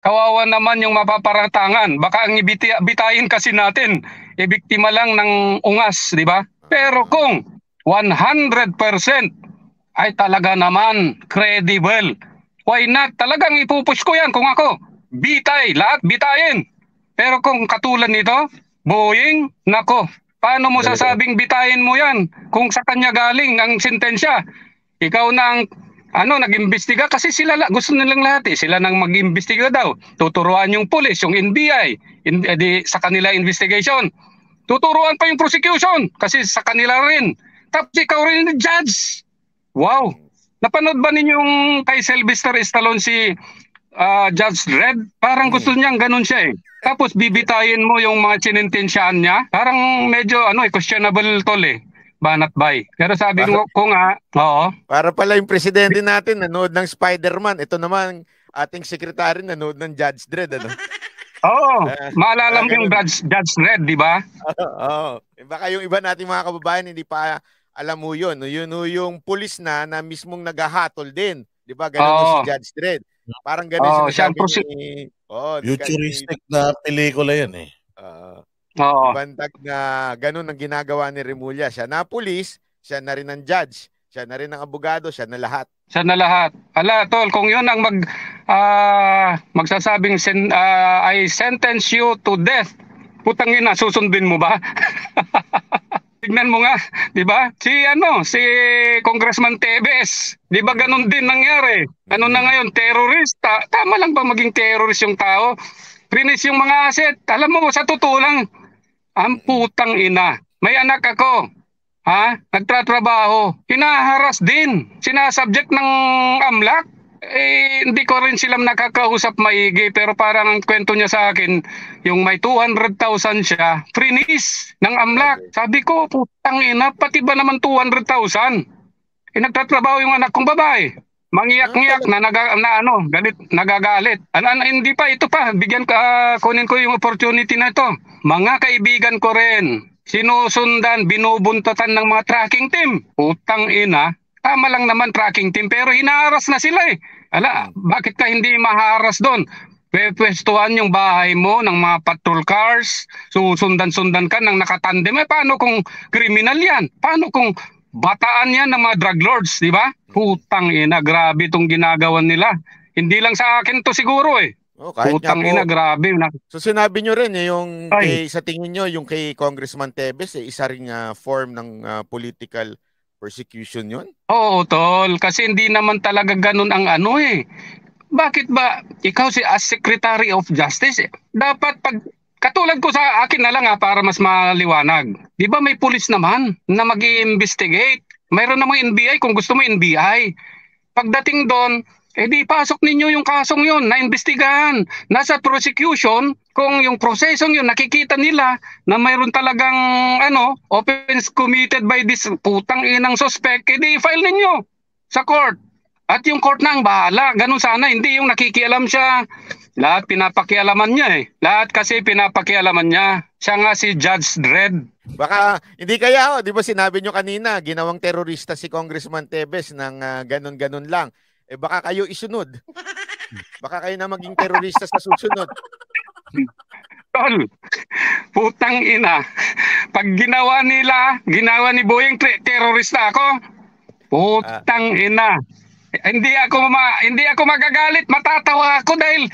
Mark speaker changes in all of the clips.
Speaker 1: Kawawa naman yung mapaparatangan. Baka ang bitayin kasi natin, biktima lang ng ungas, di ba? Pero
Speaker 2: Ah,
Speaker 1: kung 100% ay talaga naman credible, why not? Talagang ipupush ko yan kung ako. Bitay, lahat bitayin. Pero kung katulad nito, Boeing, nako, paano mo sasabing bitayin mo yan kung sa kanya galing ang sentensya? Ikaw na ang nag-imbestiga kasi gusto nilang lahat eh. Sila nang mag-imbestiga daw. Tuturuan yung police, yung NBI, sa kanila investigation. Tuturuan pa yung prosecution kasi sa kanila rin. Tapos ikaw rin judge. Wow.
Speaker 2: mm.
Speaker 1: Napanood ba ninyo yung kay Sylvester Stallone si Judge Dredd? Parang gusto
Speaker 2: Mm.
Speaker 1: niyang ganun siya eh. Tapos bibitayin mo yung mga sinintensyahan niya. Parang medyo questionable tol eh. Banat bay. Pero sabi
Speaker 2: Para,
Speaker 1: ko nga, oo.
Speaker 2: para pala yung presidente natin nanood ng Spider-Man. Ito naman ating secretary nanood ng Judge Dredd, ano?
Speaker 1: Oo. Maalala mo yung
Speaker 2: Ganun.
Speaker 1: Judge Dredd, di ba?
Speaker 2: Oo. Baka yung iba nating mga kababayan hindi pa alam mo yun. No? Yun no, yung pulis na mismong naghahatol din. Di ba? Ganun no, si
Speaker 1: Oo.
Speaker 2: Judge Dredd. Parang ganun
Speaker 1: Oo, siya ang
Speaker 2: sinasabi ni... Oh, ni
Speaker 3: Futuristic na pelikula yan eh.
Speaker 2: ni
Speaker 1: Oo.
Speaker 2: Bandag na ganun ang ginagawa ni Remulla. Siya na pulis, siya na rin ang judge, siya na rin ang abogado, siya na lahat.
Speaker 1: Siya na lahat. Ala, tol, kung yun ang magsasabing I sentence you to death, putang ina, susundin mo ba? Tignan mo nga, 'di ba? Si Congressman Tevez, 'di ba ganun din nangyari? Ano na
Speaker 2: Mm.
Speaker 1: ngayon, terorista? Tama lang ba maging terrorist yung tao? Frinis yung mga asset. Alam mo, sa totoo lang, ang
Speaker 2: Mm.
Speaker 1: putang ina. May anak ako. Ha? Nagtatrabaho. Hinaharas din. Sinasubject ng AMLAC. Hindi ko rin sila nakakausap maigi pero parang ang kwento niya sa akin, yung may 200,000 siya, frinis ng AMLAC.
Speaker 2: Grabe.
Speaker 1: Sabi ko, putang ina, pati ba naman 200,000? Nagtatrabaho yung anak kong babae. Mangiyak-ngiyak
Speaker 2: Talaga.
Speaker 1: galit, nagagalit. Hindi pa, ito pa, kunin ko yung opportunity na ito. Mga kaibigan ko rin, sinusundan, binubuntatan ng mga tracking team. Putang ina, tama lang naman tracking team, pero hinaharas na sila eh.
Speaker 2: Mm.
Speaker 1: Bakit ka hindi maharas doon? Pwestuhan yung bahay mo ng mga patrol cars, susundan-sundan ka ng nakatandem. Paano kung criminal yan? Paano kung bataan yan ng mga drug lords, di ba? Putang ina, grabe itong ginagawa nila. Hindi lang sa akin to siguro eh.
Speaker 2: Oh, kahit nga
Speaker 1: Putang ina,
Speaker 2: po.
Speaker 1: grabe.
Speaker 2: So sinabi nyo rin yung
Speaker 1: Ay,
Speaker 2: sa tingin nyo yung kay Congressman Tevez isa ring form ng political persecution yun?
Speaker 1: oo tol, kasi hindi naman talaga ganun ang eh. Bakit ba ikaw as Secretary of Justice, dapat pag katulad ko sa akin na lang para mas maliwanag. 'Di ba may pulis naman na mag-i-investigate? Mayroon namang NBI kung gusto mo NBI. Pagdating doon, di pasok ninyo yung kasong yun, naimbestigahan. Nasa prosecution, kung yung prosesong yun, nakikita nila na mayroon talagang offense committed by this putang inang suspect, di file ninyo sa court. At yung court na ang bahala. Ganun sana, hindi yung nakikialam siya. Lahat pinapakialaman niya eh. Lahat kasi pinapakialaman niya. Siya nga si Judge Dredd.
Speaker 2: Baka hindi kaya, di ba sinabi nyo kanina, ginawang terorista si Congressman Tevez ng ganun-ganun lang. Baka kayo isunod. Baka kayo na maging terorista sa susunod.
Speaker 1: Tol, putang ina. Pag ginawa ni Boyeng terorista ako,
Speaker 2: Ah,
Speaker 1: putang ina. Hindi ako magagalit, matatawa ako dahil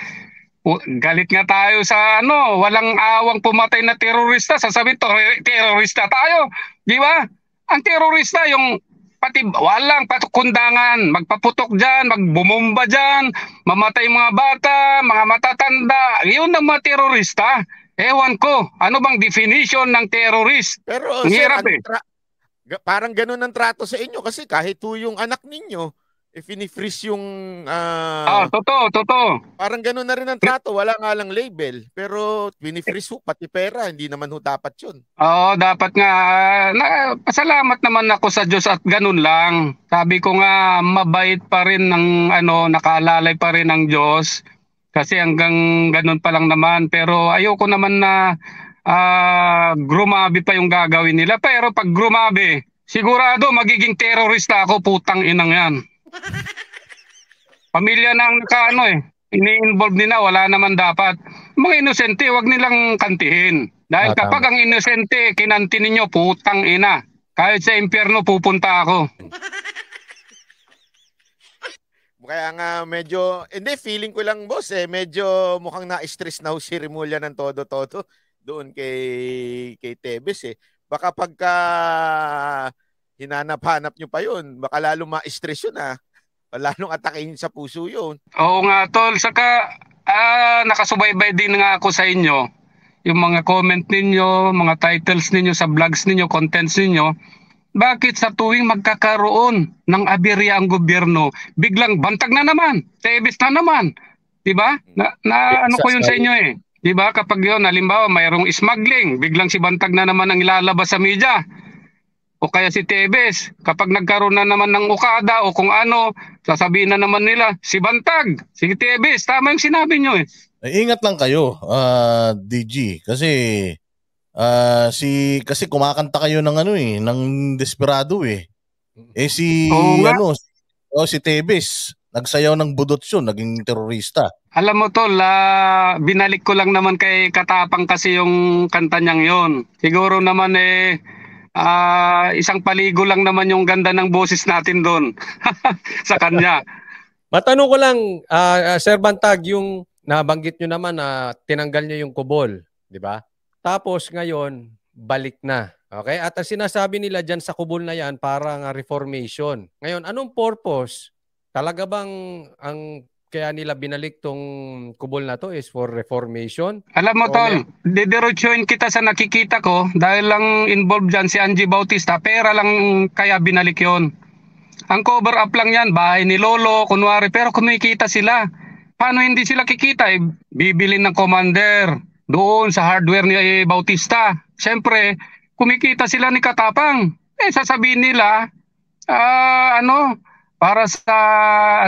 Speaker 1: galit nga tayo sa walang awang pumatay na terorista, sasabihin terorista tayo, di ba? Ang terorista yung pati walang patukundangan, magpaputok diyan, magbumomba diyan, mamatay mga bata, mga matatanda, yun ang mga terorista. Ewan ko, ano bang definition ng terrorist?
Speaker 2: pero
Speaker 1: Ang
Speaker 2: sir,
Speaker 1: hirap eh.
Speaker 2: parang ganun ang trato sa inyo kasi kahit po yung anak ninyo, if ini-freeze yung
Speaker 1: Totoo.
Speaker 2: parang ganun na rin ang trato, wala nga lang label. Pero pinifreeze ho, pati pera, hindi naman ho dapat yun.
Speaker 1: Oo, dapat nga. Pasalamat naman ako sa Diyos at ganun lang. Sabi ko nga, mabait pa rin nakaalalay pa rin ng Diyos. Kasi hanggang ganun pa lang naman. Pero ayoko naman na grumabi pa yung gagawin nila. Pero pag grumabi, sigurado magiging terorista ako, putang inang yan. Pamilya na ang ini-involve nila, wala naman dapat. Mga inosente, wag nilang kantihin. Dahil kapag ang inosente, kinanti ninyo, putang ina. Kahit sa impyerno, pupunta ako.
Speaker 2: Kaya nga medyo, hindi, feeling ko lang boss medyo mukhang na-stress na si Remulla ng todo-todo doon kay Tebes Baka pagka hinanap-hanap nyo pa yun, baka lalo ma-stress yun lalong atakin sa puso yun.
Speaker 1: Oo nga tol, saka nakasubaybay din nga ako sa inyo. Yung mga comment ninyo, mga titles ninyo sa vlogs ninyo, contents ninyo, bakit sa tuwing magkakaroon ng aberya ang gobyerno, biglang bantag na naman, Tebes na naman? 'Di ba? Ano ko yun sa inyo 'Di ba? Kapag yun, halimbawa mayroong smuggling, biglang si bantag na naman ang ilalabas sa media. O kaya si Tebes, kapag nagkaroon na naman ng ukada o kung ano, sasabihin na naman nila, si bantag, si Tebes, tama yung sinabi nyo
Speaker 3: Ingat lang kayo, DG, kasi kasi kumakanta kayo ng ng Desperado si si Tebes nagsayaw ng budot yun, naging terorista.
Speaker 1: Alam mo tol, binalik ko lang naman kay Katapang kasi yung kanta niyang yon. Siguro naman isang paligo lang naman yung ganda ng boses natin doon sa kanya.
Speaker 4: Matanong ko lang, Sir Bantag, yung nabanggit nyo naman na tinanggal nyo yung kubol, di ba? Tapos ngayon, balik na. Okay? At ang sinasabi nila dyan sa kubol na yan, parang reformation. Ngayon, anong purpose? Talaga bang ang kaya nila binalik tong kubol na to is for reformation?
Speaker 1: Alam mo tol, didiretsuhin kita sa nakikita ko dahil lang involved dyan si Angie Bautista, pera lang kaya binalik yon. Ang cover up lang yan, bahay ni Lolo, kunwari, pero kumikita sila. Paano hindi sila kikita? Bibili ng commander doon sa hardware ni Bautista. Siyempre, kumikita sila ni Katapang. Sasabihin nila, para sa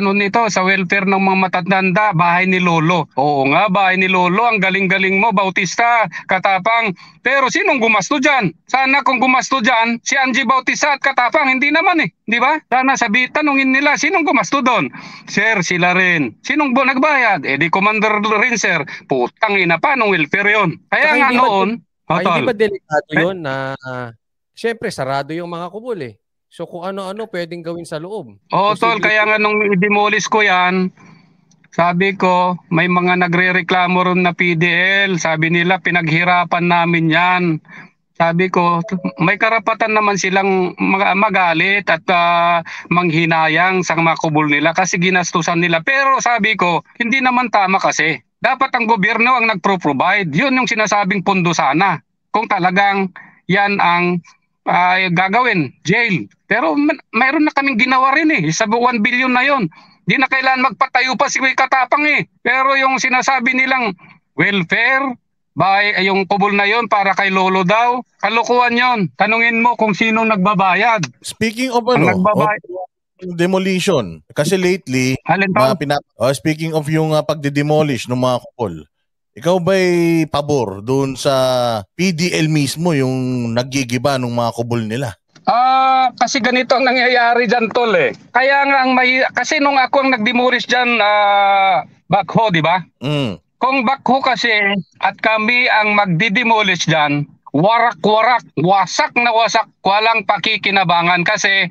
Speaker 1: sa welfare ng mga matatanda, bahay ni Lolo. Oo nga, bahay ni Lolo, ang galing-galing mo, Bautista, Katapang. Pero sinong gumasto dyan? Sana kung gumasto dyan, si Angie Bautista at Katapang, hindi naman di ba? Sana tanungin nila, sinong gumasto doon? Sir, sila rin. Sinong nagbayad? Di commander rin, sir. Putang ina, paano welfare yun? Kaya nga noon,
Speaker 4: hindi ba delikado yun na, syempre, sarado yung mga kubol So kung ano-ano pwedeng gawin sa loob.
Speaker 1: Oo, tol, kaya nga nung i-demolish ko yan, sabi ko, may mga nagre-reklamo ron na PDL. Sabi nila, pinaghirapan namin yan. Sabi ko, may karapatan naman silang magalit at manghinayang sa mga kubol nila kasi ginastusan nila. Pero sabi ko, hindi naman tama kasi. Dapat ang gobyerno ang nagpro-provide. Yun yung sinasabing pondo sana. Kung talagang yan ang gagawin, jail. Pero mayroon na kaming ginawa rin sa 1 billion na yon. Di na kailangan magpatayo pa si Katapang Pero yung sinasabi nilang welfare, yung kubol na yon para kay Lolo daw, kalokohan yon. Tanungin mo kung sino nagbabayad.
Speaker 3: Speaking of demolition, kasi lately, speaking of yung pagde-demolish ng mga kubol, ikaw ba'y pabor doon sa PDL mismo yung nagigiba ng mga kubol nila?
Speaker 1: Kasi ganito ang nangyayari dyan, tol Kaya nga kasi nung ako ang nag-demolish dyan, backhoe, di ba? Kung backhoe kasi at kami ang magdi-demolish dyan, warak-warak, wasak na wasak, walang pakikinabangan kasi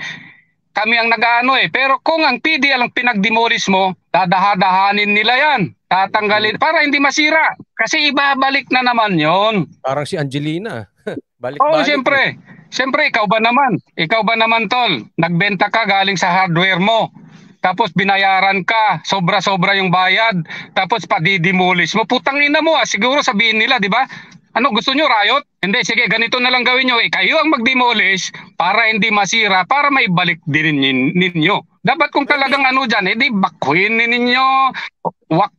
Speaker 1: kami ang nag-ano Pero kung ang PDL ang pinag-demolish mo, dadahan-dahanin nila yan. Tatanggalin para hindi masira. Kasi ibabalik na naman yon.
Speaker 4: Parang si Angelina.
Speaker 1: Balik-balik. Siyempre, ikaw ba naman? Ikaw ba naman, tol? Nagbenta ka galing sa hardware mo. Tapos binayaran ka, sobra-sobra yung bayad. Tapos padidemolish mo. Putang ina mo siguro sabihin nila, di ba? Ano, gusto nyo riot? Hindi, sige, ganito na lang gawin nyo. Kayo ang mag-demolish para hindi masira, para may balik din ninyo. Dapat kung talagang dyan, di bakuhin ninyo,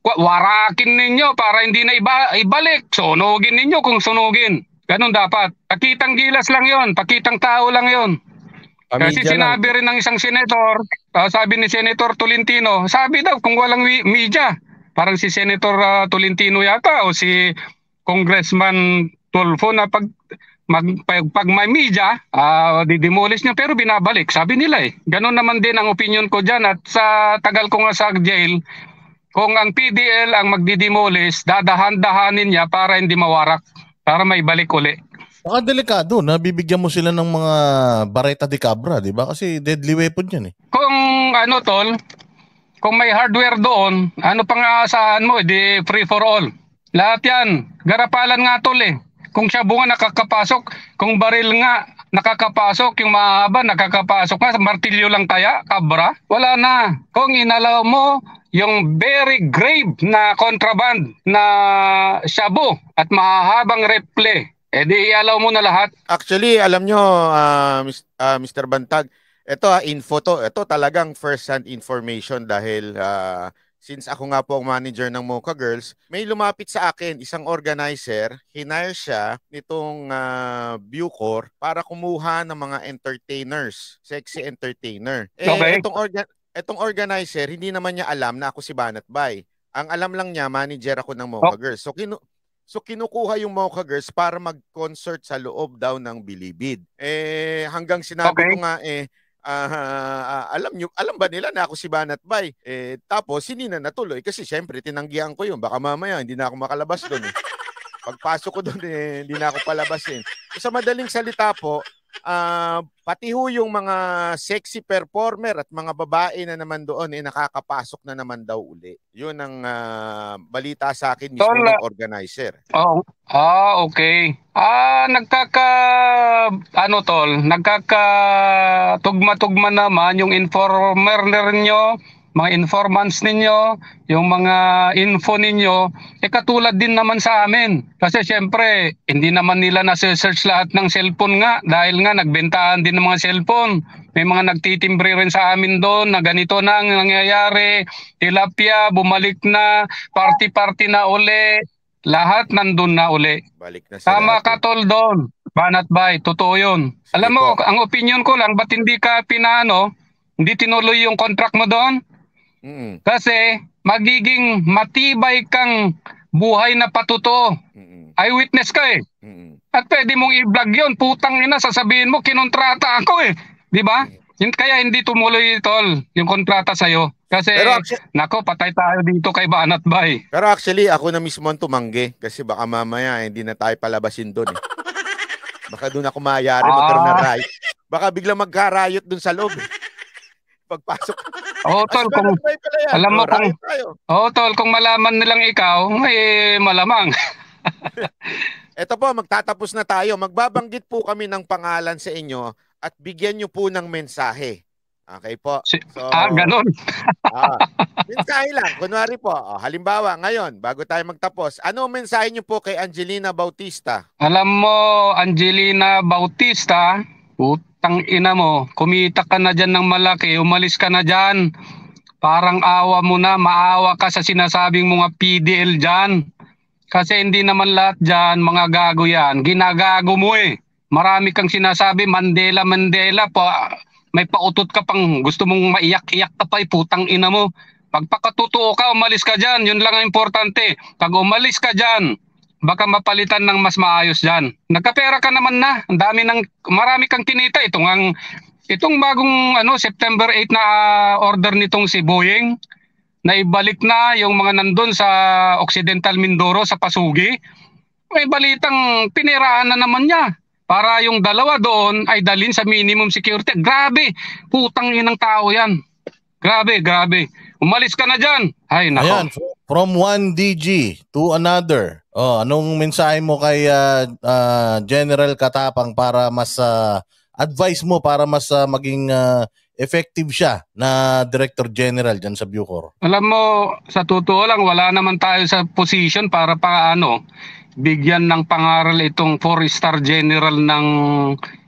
Speaker 1: warakin ninyo para hindi na ibalik. Sunugin ninyo kung sunugin. Ganun dapat. Pakitang gilas lang yon, pakitang tao lang yon. Kasi sinabi rin ng isang senator, sabi ni Senator Tolentino, sabi daw kung walang media, parang si Senator Tolentino yata o si Congressman Tulfo na pag may media, didemolish niya pero binabalik. Sabi nila Ganon naman din ang opinion ko dyan at sa tagal ko nga sa jail, kung ang PDL ang magdidemolish, dadahan-dahanin niya para hindi mawarak, para may balik uli.
Speaker 3: Baka delikado, nabibigyan mo sila ng mga bareta de cabra, di ba? Kasi deadly weapon yan eh.
Speaker 1: Kung ano tol, kung may hardware doon, ano pang aasahan mo, di free for all. Lahat yan, garapalan nga tol eh. Kung shabu nga nakakapasok, kung baril nga nakakapasok, yung mahaba nakakapasok nga, martilyo lang kaya, kabra, wala na. Kung inalaw mo yung very grave na contraband na shabu at mahahabang reple, di ialaw mo na lahat.
Speaker 2: Actually, alam nyo, Mr. Bantag, ito info to, ito talagang first-hand information dahil since ako nga po ang manager ng Mocha Girls, may lumapit sa akin, isang organizer, hinire siya nitong Bucor para kumuha ng mga entertainers, sexy entertainer.
Speaker 1: Okay.
Speaker 2: Itong organizer, hindi naman niya alam na ako si Banat Bay. Ang alam lang niya, manager ako ng Mocha Girls. So kinukuha yung Mocha Girls para mag-concert sa loob daw ng Bilibid. Hanggang sinabi ko nga alam ba nila na ako si Banat Bay? Tapos hindi na natuloy kasi syempre tinanggihan ko yun. Baka mamaya hindi na ako makalabas doon. Pagpasok ko doon hindi na ako palabasin. So, sa madaling salita po, pati ho yung mga sexy performer at mga babae na naman doon nakakapasok na naman daw uli. Yun ang balita sa akin mismo ng organizer.
Speaker 1: Okay. Nagkakatugma-tugma naman yung informer nyo, mga informants ninyo, yung mga info ninyo, katulad din naman sa amin. Kasi syempre, hindi naman nila nasa-search lahat ng cellphone nga dahil nga nagbentahan din ng mga cellphone. May mga nagtitimbre rin sa amin doon na ganito na ang nangyayari, tilapia, bumalik na, party-party na uli, lahat nandun na uli.
Speaker 2: Balik na
Speaker 1: tama ka tol doon, Banat Bay, totoo yun.
Speaker 2: Sige
Speaker 1: Alam mo,
Speaker 2: po.
Speaker 1: ang opinion ko lang, ba't hindi ka hindi tinuloy yung contract mo doon? Kasi magiging matibay kang buhay na patuto. Eyewitness ka eh. At pwede mong i-vlog yun. Putang ina, sasabihin mo, kinontrata ako eh. Di ba? Kaya hindi tumuloy tol yung kontrata sa'yo. Kasi, nako, patay tayo dito kay Banat Bay.
Speaker 2: Pero actually, ako na mismo ang tumanggi. Kasi baka mamaya, hindi na tayo palabasin doon eh. Baka doon ako mayari magkaroon ng riot. Baka biglang magka-riot doon sa loob eh. Pagpasok.
Speaker 1: Tol, alam mo tol, kung malaman nilang ikaw, malamang.
Speaker 2: Ito po, magtatapos na tayo. Magbabanggit po kami ng pangalan sa inyo at bigyan nyo po ng mensahe. Okay po?
Speaker 1: Ganon.
Speaker 2: Mensahe lang. Kunwari po, halimbawa, ngayon, bago tayo magtapos, ano ang mensahe nyo po kay Angelina Bautista?
Speaker 1: Alam mo, Angelina Bautista, putang ina mo, kumita ka na dyan ng malaki, umalis ka na dyan. Parang awa mo na, maawa ka sa sinasabing mga PDL dyan. Kasi hindi naman lahat dyan, mga gago yan. Ginagago mo eh. Marami kang sinasabi, Mandela, may pautot ka pang gusto mong maiyak-iyak ka pa, putang ina mo. Pagpakatotoo ka, umalis ka dyan. Yun lang ang importante. Pag umalis ka dyan, baka mapalitan ng mas maayos dyan. Nagkapera ka naman na. Marami kang kinita. Itong bagong September 8 na order nitong si Boeing, na ibalik na yung mga nandun sa Occidental Mindoro, sa Pasugi. May balitang piniraan na naman niya. Para yung dalawa doon ay dalhin sa minimum security. Grabe, putang inang tao yan. Grabe. Umalis ka na dyan. Ay, nako.
Speaker 3: Ayan, from one DG to another. Anong mensahe mo kay General Katapang para mas advice mo para mas maging effective siya na Director General dyan sa Bucor? Alam
Speaker 1: mo, sa totoo lang, wala naman tayo sa position para bigyan ng pangaral itong 4-star general ng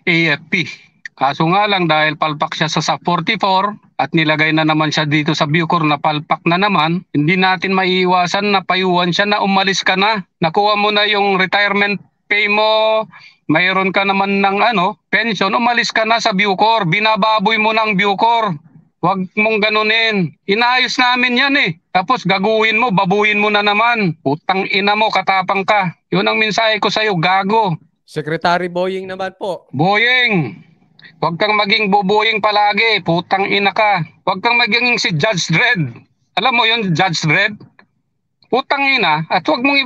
Speaker 1: AFP. Kaso nga lang dahil palpak siya sa SAP 44 at nilagay na naman siya dito sa Bucor na palpak na naman, hindi natin maiiwasan na payuhan siya na umalis ka na. Nakuha mo na yung retirement pay mo, mayroon ka naman ng pension, umalis ka na sa Bucor. Binababoy mo ng Bucor. Huwag mong ganunin. Inaayos namin yan eh. Tapos gaguhin mo, babuhin mo na naman. Putang ina mo, katapang ka. Yun ang mensahe ko sa'yo, gago.
Speaker 4: Secretary Boying naman po.
Speaker 1: Boying, huwag kang maging bubuying palagi. Putang ina ka. Huwag kang maging si Judge Dredd. Alam mo yun, Judge Dredd? Putang ina, at huwag mong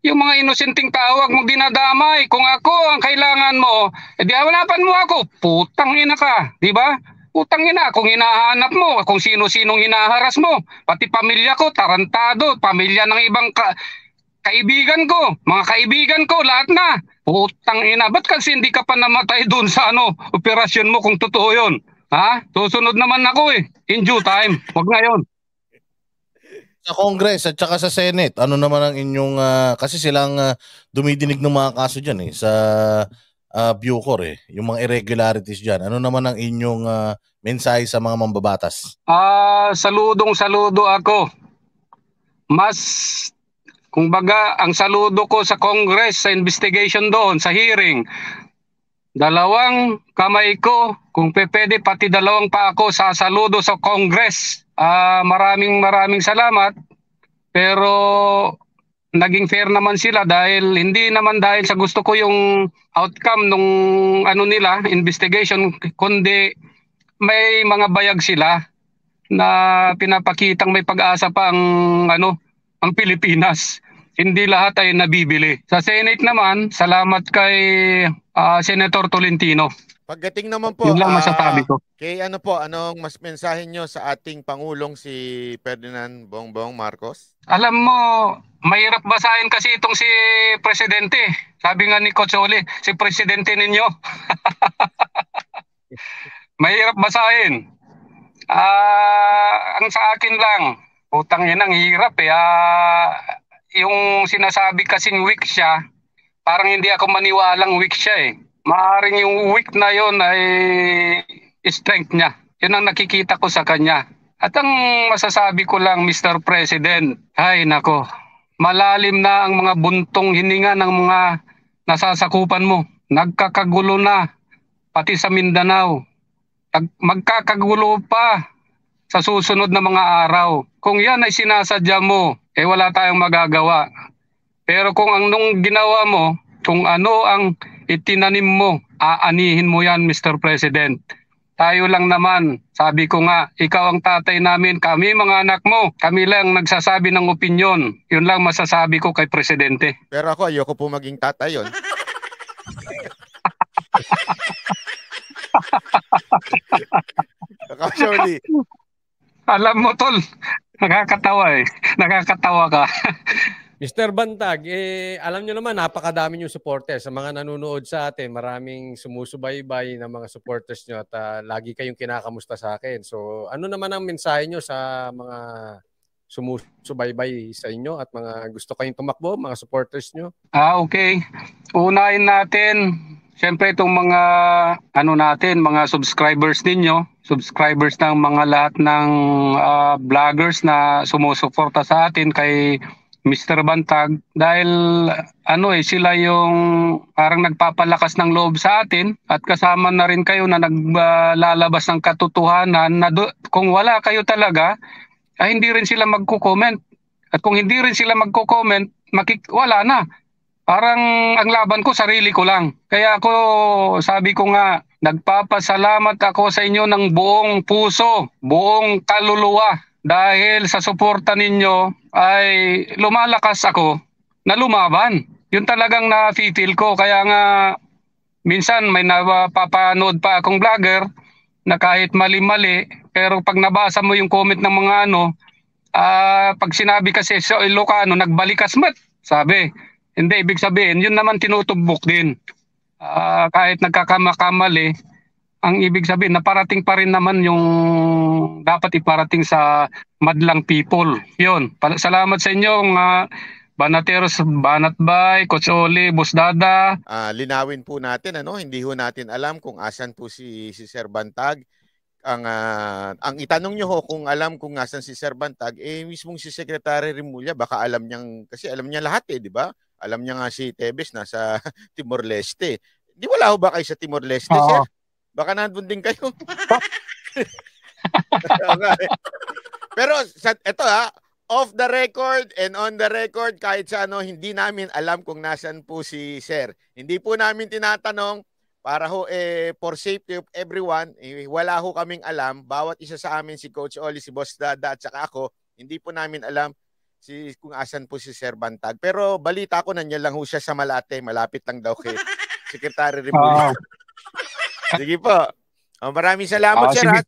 Speaker 1: yung mga inosenteng tao, huwag mong dinadamay. Kung ako ang kailangan mo, edi hanapan mo ako. Putang ina ka, di ba? Putang ina, kung hinahanap mo, kung sino-sinong hinaharas mo, pati pamilya ko, tarantado, pamilya ng ibang kaibigan ko, mga kaibigan ko, lahat na. Putang ina, ba't kasi hindi ka pa namatay dun sa operasyon mo kung totoo yun? Ha? Susunod naman ako in due time, wag ngayon.
Speaker 3: Sa Congress at saka sa Senate, ano naman ang inyong, kasi silang dumidinig ng mga kaso dyan sa Bucor yung mga irregularities dyan. Ano naman ang inyong mensahe sa mga mambabatas?
Speaker 1: Saludong-saludo ako. Mas, kumbaga, ang saludo ko sa Congress, sa investigation doon, sa hearing, dalawang kamay ko, kung pwede pati dalawang pa ako sa saludo sa Congress. Maraming salamat, pero naging fair naman sila dahil hindi naman dahil sa gusto ko yung outcome nung nila, investigation, kundi may mga bayag sila na pinapakitang may pag-asa pa ang Pilipinas. Hindi lahat ay nabibili. Sa Senate naman, salamat kay Senator Tolentino.
Speaker 2: Pagdating naman po,
Speaker 1: yun lang masasabi ko.
Speaker 2: Kay anong mas mensahe nyo sa ating Pangulong si Ferdinand Bongbong Marcos?
Speaker 1: Alam mo, mahirap basahin kasi itong si Presidente. Sabi nga ni Coach Oli, si Presidente ninyo. Mahirap basahin. Ang sa akin lang, putang ina, ang hirap yung sinasabi kasing weak siya, parang hindi ako maniwalang weak siya Maaring yung weak na yon ay strength niya. Yun ang nakikita ko sa kanya. At ang masasabi ko lang, Mr. President, ay nako, malalim na ang mga buntong hininga ng mga nasasakupan mo. Nagkakagulo na, pati sa Mindanao. Magkakagulo pa sa susunod na mga araw. Kung yan ay sinasadya mo, wala tayong magagawa. Pero kung nung ginawa mo, kung ano ang itinanim mo, aanihin mo yan, Mr. President. Tayo lang naman, sabi ko nga, ikaw ang tatay namin, kami mga anak mo, kami lang nagsasabi ng opinyon. Yun lang masasabi ko kay Presidente.
Speaker 2: Pero ako, ayoko po maging tatay yun. Actually,
Speaker 1: alam mo, Tol, nakakatawa Nakakatawa ka.
Speaker 4: Mr. Bantag, alam nyo naman, napakadami yung supporters. Sa mga nanonood sa atin, maraming sumusubaybay na mga supporters nyo at lagi kayong kinakamusta sa akin. So, ano naman ang mensahe nyo sa mga sumusubaybay sa inyo at mga gusto kayong tumakbo, mga supporters nyo?
Speaker 1: Okay. Unahin natin, siyempre itong mga mga subscribers ninyo, subscribers ng mga lahat ng vloggers na sumusuporta sa atin kay Mr. Bantag dahil sila yung parang nagpapalakas ng loob sa atin at kasama na rin kayo na naglalabas ng katotohanan na kung wala kayo talaga ay hindi rin sila magko-comment. At kung hindi rin sila magko-comment, wala na. Parang ang laban ko sarili ko lang. Kaya ako sabi ko nga, nagpapasalamat ako sa inyo ng buong puso, buong kaluluwa. Dahil sa suporta ninyo ay lumalakas ako na lumaban. Yun talagang na-feel ko. Kaya nga minsan may napapanood pa akong vlogger na kahit mali-mali, pero pag nabasa mo yung comment ng mga pag sinabi kasi sa Ilocano, nagbalikas mat, sabi. Hindi, ibig sabihin, yun naman tinutubok din. Kahit nagkakakamali, ang ibig sabihin, naparating pa rin naman yung dapat iparating sa madlang people. Yun. Salamat sa inyo, mga Banateros, Banatbay, Coach Oli, Boss Dada.
Speaker 2: Linawin po natin, hindi ho natin alam kung asan po si Sir Bantag. Ang itanong nyo ho kung alam kung asan si Sir Bantag, mismong si Secretary Remulla, baka alam niyang, kasi alam niya lahat di ba? Alam niya nga si Tebes nasa Timor-Leste. Di wala ho ba kayo sa Timor-Leste, Sir? Baka nandun din kayo. Pero ito off the record and on the record, kahit sa hindi namin alam kung nasan po si Sir. Hindi po namin tinatanong para ho for safety of everyone, wala ho kaming alam. Bawat isa sa amin, si Coach Oli, si Boss Dada at saka ako, hindi po namin alam kung asan po si Sir Bantag. Pero balita ko nandiyan lang ho siya sa Malate, malapit lang daw kay Secretary Remulla. Sige po. Maraming salamat, Sir.